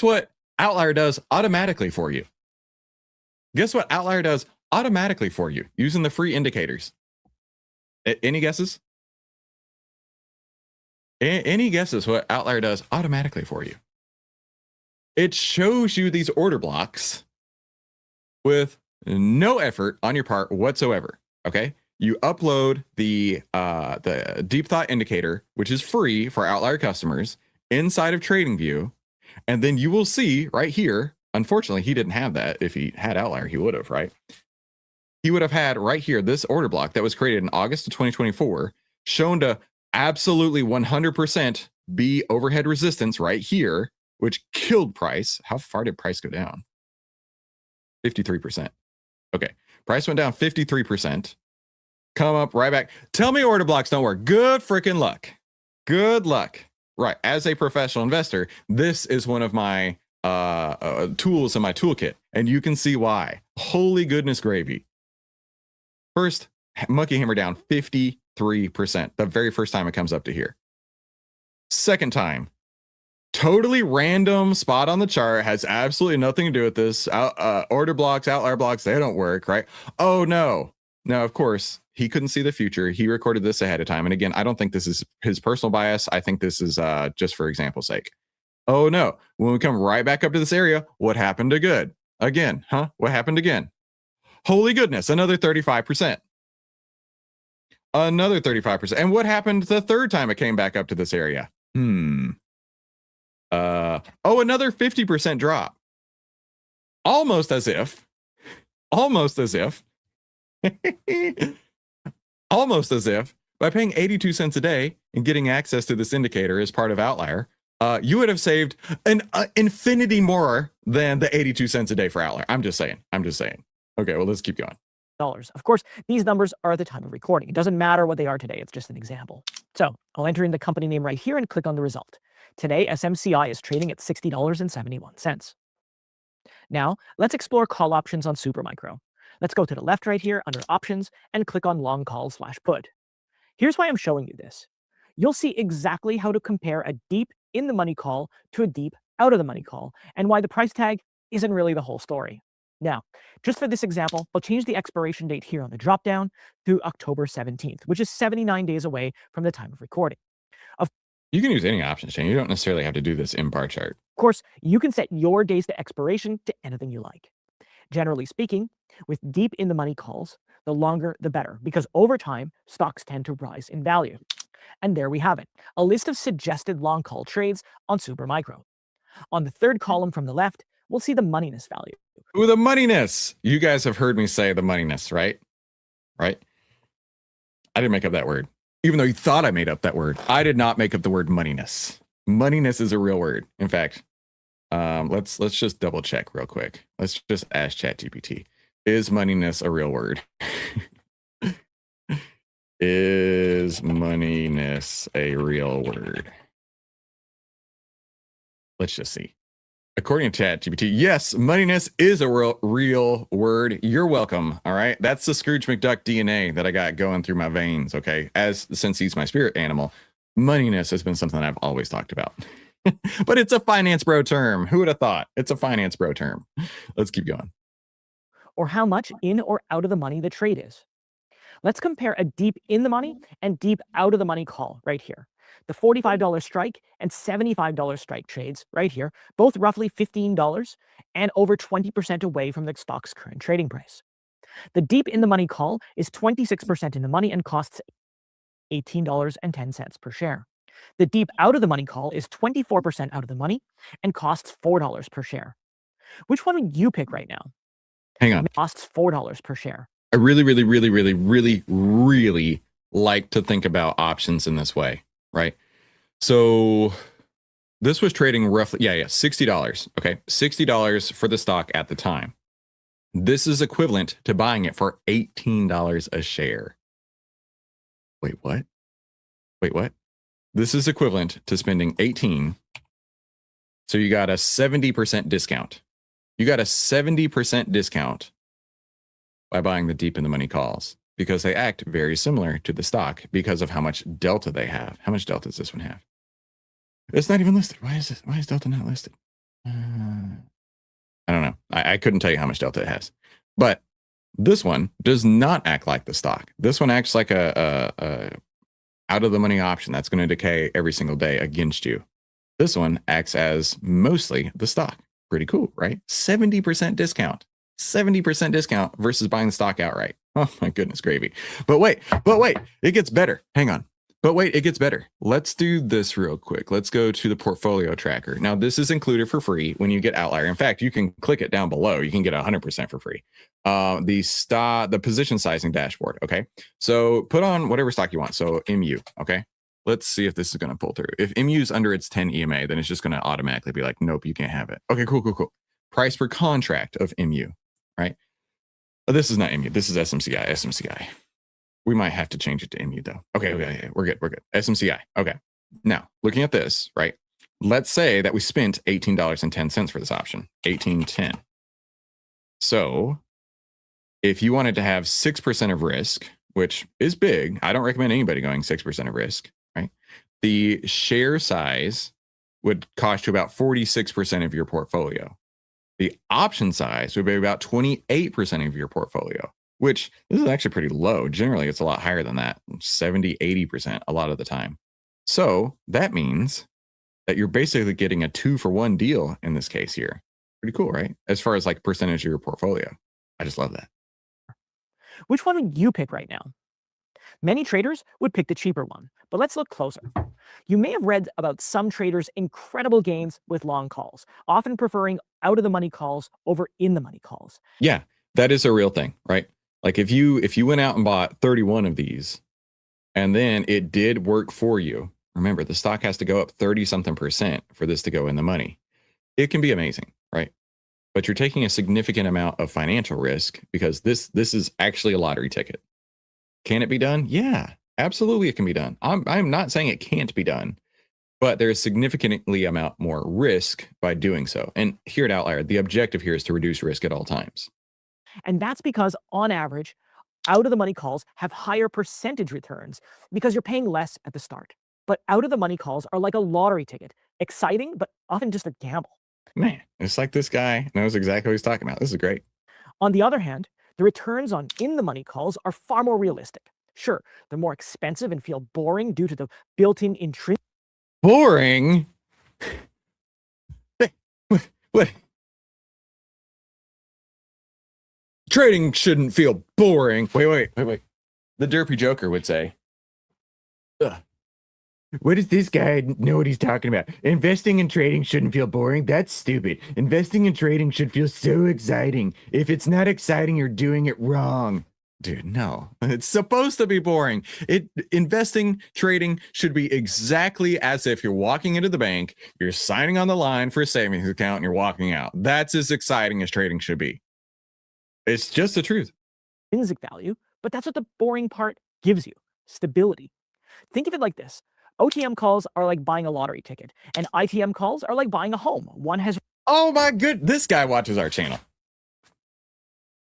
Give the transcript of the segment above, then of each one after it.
what Outlier does automatically for you? Guess what Outlier does automatically for you using the free indicators? Any guesses? Any guesses what Outlier does automatically for you? It shows you these order blocks with no effort on your part whatsoever. Okay, you upload the deep thought indicator, which is free for Outlier customers, inside of TradingView, and then you will see right here. Unfortunately, he didn't have that. If he had Outlier, he would have, right? He would have had right here this order block that was created in August of 2024, shown to absolutely 100% be overhead resistance right here, which killed price. How far did price go down? 53%. Okay, price went down 53%. Come up right back. Tell me order blocks don't work. Good freaking luck. Good luck. Right, as a professional investor, this is one of my tools in my toolkit, and you can see why. Holy goodness gravy. First, monkey hammer down 53%, the very first time it comes up to here. Second time, totally random spot on the chart, has absolutely nothing to do with this. Order blocks, outlier blocks, they don't work, right? Oh no. Now, of course, he couldn't see the future. He recorded this ahead of time. And again, I don't think this is his personal bias. I think this is just for example's sake. Oh no, when we come right back up to this area, what happened to good? Again, huh? What happened again? Holy goodness, another 35%. Another 35%. And what happened the third time it came back up to this area? Oh, another 50% drop. Almost as if almost as if by paying 82 cents a day and getting access to this indicator as part of Outlier, you would have saved an infinity more than the 82 cents a day for Outlier. I'm just saying. Okay, well, let's keep going. Of course, these numbers are at the time of recording. It doesn't matter what they are today. It's just an example. So I'll enter in the company name right here and click on the result. Today, SMCI is trading at $60.71. Now, let's explore call options on Supermicro. Let's go to the left right here under options and click on long call/put. Here's why I'm showing you this. You'll see exactly how to compare a deep in the money call to a deep out of the money call, and why the price tag isn't really the whole story. Now, just for this example, I'll change the expiration date here on the dropdown to October 17th, which is 79 days away from the time of recording. You can use any option chain. You don't necessarily have to do this in bar chart. Of course, you can set your days to expiration to anything you like. Generally speaking, with deep in the money calls, the longer the better, because over time, stocks tend to rise in value. And there we have it, a list of suggested long call trades on Supermicro. On the third column from the left, we'll see the moneyness value. Ooh, the moneyness. You guys have heard me say the moneyness, right? Right? I didn't make up that word. Even though you thought I made up that word. I did not make up the word moneyness. Moneyness is a real word. In fact, let's just double check real quick. Let's just ask ChatGPT. Is moneyness a real word? Is moneyness a real word? Let's just see. According to ChatGPT, yes, moneyness is a real word. You're welcome. All right. That's the Scrooge McDuck DNA that I got going through my veins. Okay. Since he's my spirit animal, moneyness has been something I've always talked about. But it's a finance bro term. Who would have thought? It's a finance bro term. Let's keep going. Or how much in or out of the money the trade is. Let's compare a deep in the money and deep out of the money call right here. The $45 strike and $75 strike trades right here, both roughly $15 and over 20% away from the stock's current trading price. The deep in the money call is 26% in the money and costs $18.10 per share. The deep out of the money call is 24% out of the money and costs $4 per share. Which one would you pick right now? Hang on. It costs $4 per share. I really like to think about options in this way, right? So this was trading roughly, $60. Okay, $60 for the stock at the time. This is equivalent to buying it for $18 a share. Wait, what? This is equivalent to spending 18. So you got a 70% discount. You got a 70% discount by buying the deep in the money calls, because they act very similar to the stock because of how much delta they have. How much delta does this one have? It's not even listed. Why is Delta not listed? I don't know. I couldn't tell you how much delta it has. But this one does not act like the stock. This one acts like a out of the money option that's going to decay every single day against you. This one acts as mostly the stock. Pretty cool, right? 70% discount. 70% discount versus buying the stock outright. Oh my goodness gravy. But wait, it gets better. Hang on. But wait, it gets better. Let's do this real quick. Let's go to the portfolio tracker. Now, this is included for free when you get Outlier. In fact, you can click it down below. You can get 100% for free. The position sizing dashboard. Okay. So put on whatever stock you want. So MU. Okay. Let's see if this is going to pull through. If MU is under its 10 EMA, then it's just going to automatically be like, nope, you can't have it. Okay, cool. Price per contract of MU, right? This is not MU. This is SMCI. We might have to change it to MU though. Okay, we're good. SMCI. Okay. Now, looking at this, right? Let's say that we spent $18.10 for this option, $18.10. So if you wanted to have 6% of risk, which is big, I don't recommend anybody going 6% of risk, right? The share size would cost you about 46% of your portfolio. The option size would be about 28% of your portfolio, which this is actually pretty low. Generally, it's a lot higher than that, 70, 80% a lot of the time. So that means that you're basically getting a 2-for-1 deal in this case here. Pretty cool, right? As far as like percentage of your portfolio. I just love that. Which one would you pick right now? Many traders would pick the cheaper one, but let's look closer. You may have read about some traders' incredible gains with long calls, often preferring out-of-the-money calls over in-the-money calls. Yeah, that is a real thing, right? Like if you went out and bought 31 of these and then it did work for you, remember the stock has to go up 30-something% for this to go in the money. It can be amazing, right? But you're taking a significant amount of financial risk because this is actually a lottery ticket. Can it be done? Yeah, absolutely it can be done. I'm not saying it can't be done, but there is significantly amount more risk by doing so. And here at Outlier, the objective here is to reduce risk at all times. And that's because, on average, out-of-the-money calls have higher percentage returns because you're paying less at the start. But out-of-the-money calls are like a lottery ticket, exciting, but often just a gamble. Man, it's like this guy knows exactly what he's talking about. This is great. On the other hand, the returns on in-the-money calls are far more realistic. Sure, they're more expensive and feel boring due to the built-in intrinsic. Boring? Hey, what? Trading shouldn't feel boring. Wait. The derpy joker would say, ugh. What does this guy know what he's talking about? Investing and trading shouldn't feel boring. That's stupid. Investing and trading should feel so exciting. If it's not exciting, you're doing it wrong. Dude, no. It's supposed to be boring. Investing, trading should be exactly as if you're walking into the bank, you're signing on the line for a savings account, and you're walking out. That's as exciting as trading should be. It's just the truth. Intrinsic value, but that's what the boring part gives you, stability. Think of it like this. OTM calls are like buying a lottery ticket, and ITM calls are like buying a home. One has... Oh my good, this guy watches our channel.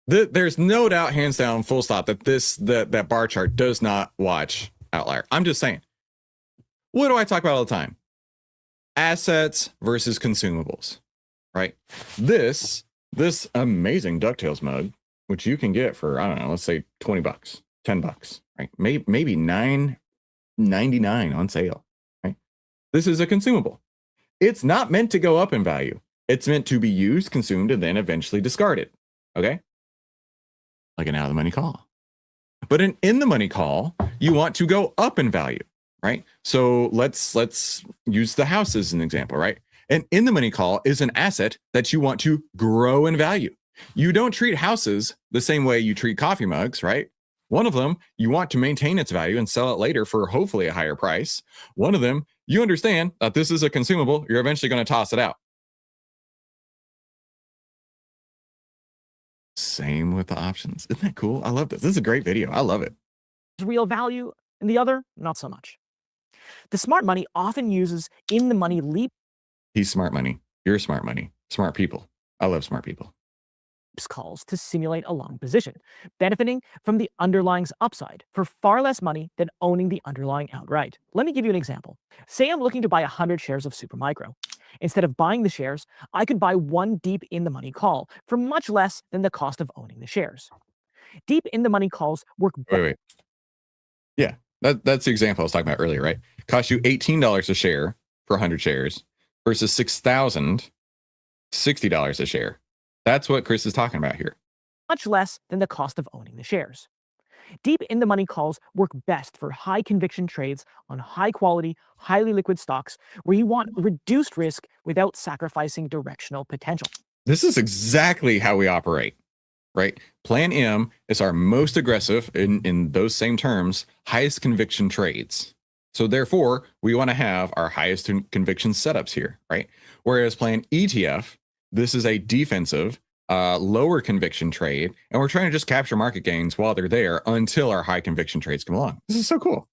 There's no doubt, hands down, full stop, that that bar chart does not watch Outlier. I'm just saying. What do I talk about all the time? Assets versus consumables, right? This amazing DuckTales mug, which you can get for, I don't know, let's say $20, $10, right? Maybe $9.99 on sale, right? This is a consumable. It's not meant to go up in value. It's meant to be used, consumed, and then eventually discarded, okay? Like an out-of-the-money call. But an in-the-money call, you want to go up in value, right? So let's use the house as an example, right? An in-the-money call is an asset that you want to grow in value. You don't treat houses the same way you treat coffee mugs, right? One of them, you want to maintain its value and sell it later for hopefully a higher price. One of them, you understand that this is a consumable. You're eventually going to toss it out. Same with the options. Isn't that cool? I love this. This is a great video. I love it. real value, and the other, not so much. The smart money often uses in-the-money leap. He's smart money. You're smart money. Smart people. I love smart people. Calls to simulate a long position, benefiting from the underlying's upside for far less money than owning the underlying outright. Let me give you an example. Say I'm looking to buy 100 shares of Supermicro. Instead of buying the shares, I could buy one deep in the money call for much less than the cost of owning the shares. Deep in the money calls work Wait. Yeah, that's the example I was talking about earlier, right? Cost you $18 a share for 100 shares versus $6,060 a share. That's what Chris is talking about here. much less than the cost of owning the shares. Deep in the money calls work best for high conviction trades on high quality, highly liquid stocks where you want reduced risk without sacrificing directional potential. This is exactly how we operate, right? Plan M is our most aggressive, in those same terms, highest conviction trades. So therefore, we want to have our highest conviction setups here, right? Whereas Plan ETF, this is a defensive, lower conviction trade, and we're trying to just capture market gains while they're there until our high conviction trades come along. This is so cool.